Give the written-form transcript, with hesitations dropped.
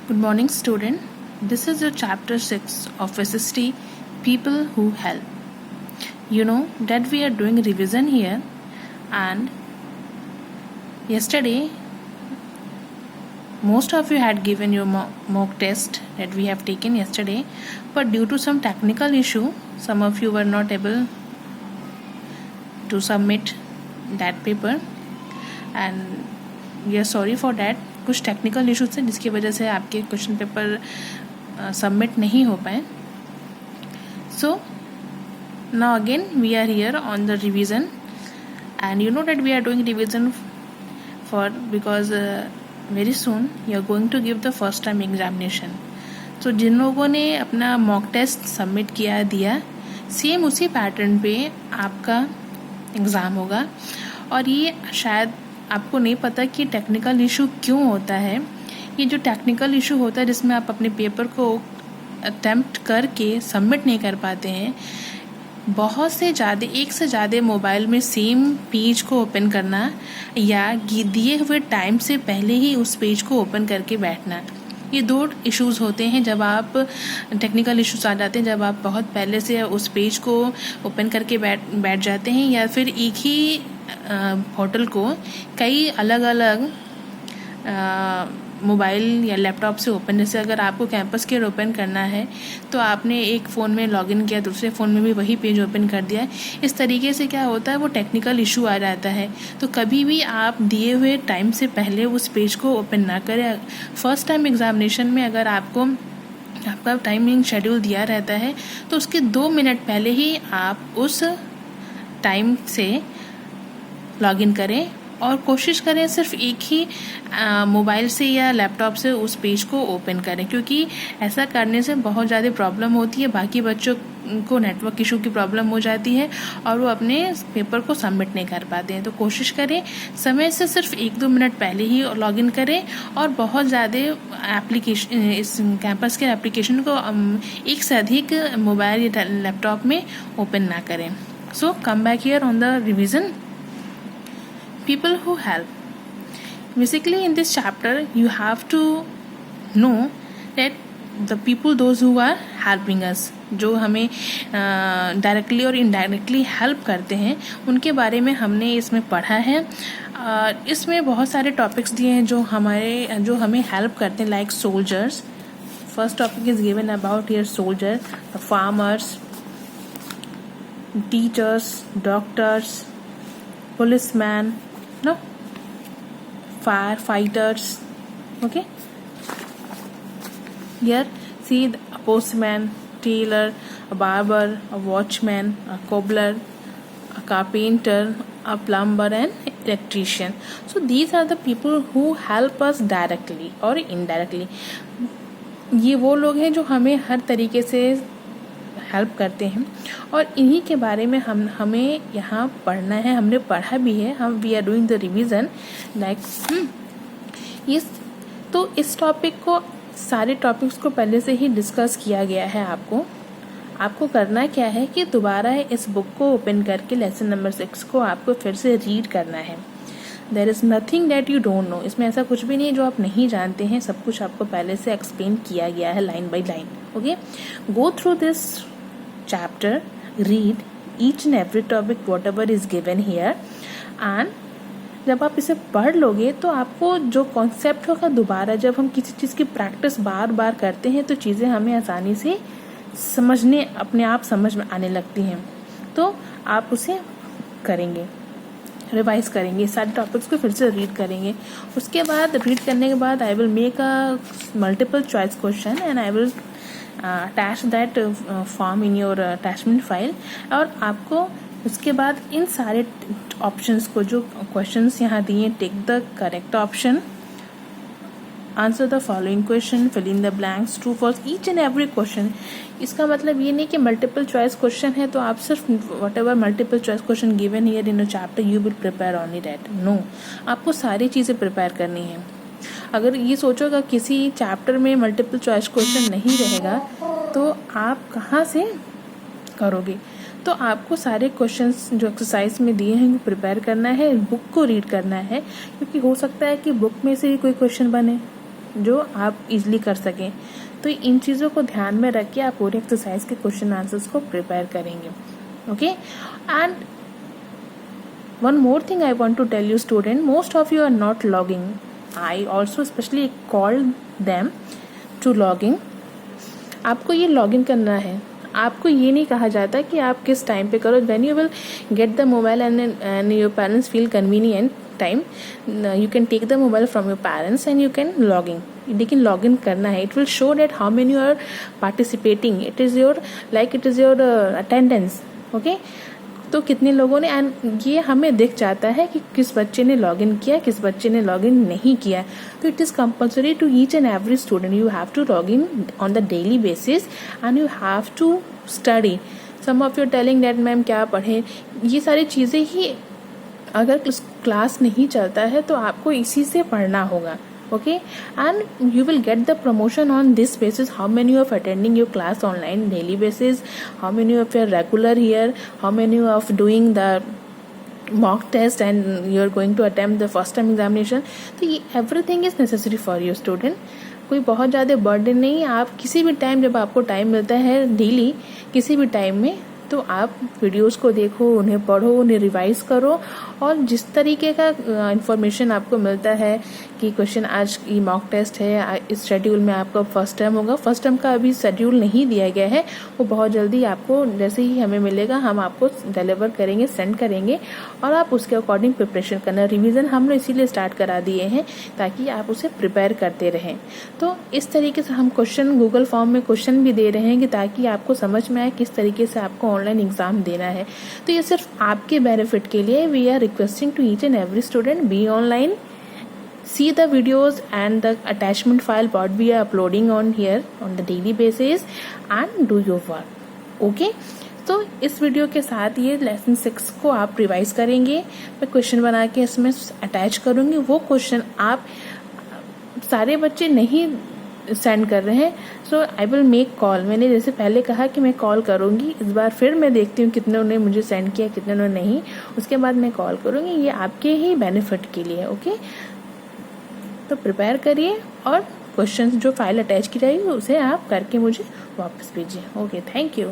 Good morning, student. This is your chapter 6 of SST People Who Help. You know that we are doing revision here, and yesterday most of you had given your mock test that we have taken yesterday, but due to some technical issue, some of you were not able to submit that paper, and we are sorry for that. कुछ technical issues हैं जिसकी वजह से आपके question paper submit नहीं हो पाए. So now again we are here on the revision, and you know that we are doing revision for because very soon you are going to give the first time examination. तो जिन लोगों ने अपना mock test submit दिया same उसी pattern पे आपका exam होगा. और ये शायद आपको नहीं पता कि टेक्निकल इशू क्यों होता है. ये जो टेक्निकल इशू होता है जिसमें आप अपने पेपर को अटेम्प्ट करके सबमिट नहीं कर पाते हैं, बहुत से ज़्यादा एक से ज़्यादा मोबाइल में सेम पेज को ओपन करना या दिए हुए टाइम से पहले ही उस पेज को ओपन करके बैठना, ये दो इश्यूज़ होते हैं. जब आप टेक्निकल इश्यूज आ जाते हैं जब आप बहुत पहले से उस पेज को ओपन करके बैठ जाते हैं, या फिर एक ही पोर्टल को कई अलग अलग मोबाइल या लैपटॉप से ओपन. जैसे अगर आपको कैंपस केयर ओपन करना है तो आपने एक फ़ोन में लॉगिन किया, दूसरे फ़ोन में भी वही पेज ओपन कर दिया. इस तरीके से क्या होता है, वो टेक्निकल इशू आ जाता है. तो कभी भी आप दिए हुए टाइम से पहले उस पेज को ओपन ना करें. फर्स्ट टाइम एग्जामिनेशन में अगर आपका टाइमिंग शेड्यूल दिया रहता है तो उसके 2 मिनट पहले ही आप उस टाइम से लॉगिन करें और कोशिश करें सिर्फ एक ही मोबाइल से या लैपटॉप से उस पेज को ओपन करें, क्योंकि ऐसा करने से बहुत ज़्यादा प्रॉब्लम होती है. बाकी बच्चों को नेटवर्क इशू की प्रॉब्लम हो जाती है और वो अपने पेपर को सबमिट नहीं कर पाते हैं. तो कोशिश करें समय से सिर्फ 1-2 मिनट पहले ही लॉगिन करें और बहुत ज़्यादा एप्लीकेशन इस कैंपस के एप्लीकेशन को एक से अधिक मोबाइल या लैपटॉप में ओपन ना करें. So come back here on the revision. People who help. Basically, in this chapter, you have to know that the people, those who are helping us, जो हमें डायरेक्टली और इनडायरेक्टली हेल्प करते हैं, उनके बारे में हमने इसमें पढ़ा है. इसमें बहुत सारे टॉपिक्स दिए हैं जो हमें हेल्प करते हैं, like soldiers. First topic is given about here soldier, farmers, teachers, doctors, policeman, no, firefighters. Okay, here see a postman, tailor, a barber, a watchman, a cobbler, a carpenter, a plumber and electrician. So these are the people who help us directly or indirectly. ये वो लोग हैं जो हमें हर तरीके से help करते हैं और इन्हीं के बारे में हमें यहाँ पढ़ना है. हमने पढ़ा भी है, हम we are doing the revision like yes. तो इस टॉपिक को, सारे टॉपिक्स को पहले से ही डिस्कस किया गया है. आपको करना क्या है कि दोबारा इस बुक को ओपन करके लेसन नंबर 6 को आपको फिर से रीड करना है. There is nothing that you don't know. इसमें ऐसा कुछ भी नहीं है जो आप नहीं जानते हैं. सब कुछ आपको पहले से एक्सप्लेन किया गया है line by line. Okay, go through this chapter, read each and every topic whatever is given here, and जब आप इसे पढ़ लोगे तो आपको जो कॉन्सेप्ट होगा, दोबारा जब हम किसी चीज़ की प्रैक्टिस बार बार करते हैं तो चीज़ें हमें आसानी से अपने आप समझ में आने लगती हैं. तो आप उसे करेंगे, रिवाइज करेंगे, सारे टॉपिक्स को फिर से रीड करेंगे. उसके बाद रीड करने के बाद I will make a multiple choice question and I will attach that form in your attachment file. और आपको उसके बाद इन सारे ऑप्शंस को, जो क्वेश्चंस यहाँ दिए, take the correct option, answer the following question, fill in the blanks, true false, each and every question. इसका मतलब ये नहीं कि मल्टीपल चॉइस क्वेश्चन है तो आप सिर्फ whatever multiple choice question given here in a chapter you will prepare only that. No, आपको सारी चीज़ें प्रिपेयर करनी है. अगर ये सोचोगा किसी चैप्टर में मल्टीपल चॉइस क्वेश्चन नहीं रहेगा तो आप कहाँ से करोगे. तो आपको सारे क्वेश्चंस जो एक्सरसाइज में दिए हैं वो प्रिपेयर करना है, बुक को रीड करना है, क्योंकि हो सकता है कि बुक में से ही कोई क्वेश्चन बने. जो आप इजीली कर सकें। तो इन चीज़ों को ध्यान में रख के आप पूरे एक्सरसाइज के क्वेश्चन आंसर्स को प्रिपेयर करेंगे। Okay, and one more thing I want to tell you student, most of you are not logging. I also especially called them to logging. आपको ये लॉगिन करना है, आपको ये नहीं कहा जाता कि आप किस टाइम पे करो। When you will get the mobile and your parents feel convenient time, you can take the mobile from your parents and you can log in. लेकिन लॉग इन करना है। It will show that how many you are participating. It is your attendance. Okay, तो कितने लोगों ने, and ये हमें दिख जाता है कि किस बच्चे ने लॉगिन किया, किस बच्चे ने लॉगिन नहीं किया। तो it is compulsory to each and every student, you have to log in on the daily basis and you have to study. Some of you telling that ma'am क्या पढ़ें, ये सारी चीज़ें ही अगर क्लास नहीं चलता है तो आपको इसी से पढ़ना होगा। Okay, and you will get the promotion on this basis, how many of attending your class online daily basis, how many of you are regular here, how many of doing the mock test and you are going to attempt the first time examination. तो ये everything is necessary for you student. कोई बहुत ज़्यादा burden नहीं, आप किसी भी time जब आपको टाइम मिलता है डेली किसी भी टाइम में, तो आप वीडियोस को देखो, उन्हें पढ़ो, उन्हें रिवाइज करो, और जिस तरीके का इंफॉर्मेशन आपको मिलता है कि क्वेश्चन आज की मॉक टेस्ट है, इस शेड्यूल में आपका फर्स्ट टर्म होगा, फर्स्ट टर्म का अभी शेड्यूल नहीं दिया गया है, वो बहुत जल्दी आपको जैसे ही हमें मिलेगा हम आपको डिलीवर करेंगे, सेंड करेंगे, और आप उसके अकॉर्डिंग प्रिपरेशन करना। रिवीजन हम लोग इसीलिए स्टार्ट करा दिए हैं ताकि आप उसे प्रिपेयर करते रहें। तो इस तरीके से हम क्वेश्चन गूगल फॉर्म में क्वेश्चन भी दे रहे हैं कि ताकि आपको समझ में आए किस तरीके से आपको ऑनलाइन एग्जाम देना है। तो ये सिर्फ आपके बेनिफिट के लिए, we are requesting to each and every student be online, see the videos and the attachment file what we are uploading on here on the daily basis and do your work. Okay, तो इस video के साथ ये lesson 6 को आप revise करेंगे। मैं question बना के इसमें अटैच करूंगी। वो क्वेश्चन आप सारे बच्चे नहीं सेंड कर रहे हैं, सो आई विल मेक कॉल। मैंने जैसे पहले कहा कि मैं कॉल करूंगी, इस बार फिर मैं देखती हूँ कितने ने मुझे सेंड किया, कितने ने नहीं, उसके बाद मैं कॉल करूंगी। ये आपके ही बेनिफिट के लिए। ओके, तो प्रिपेयर करिए और क्वेश्चंस जो फाइल अटैच की जाएगी उसे आप करके मुझे वापस भेजिए। Okay, thank you.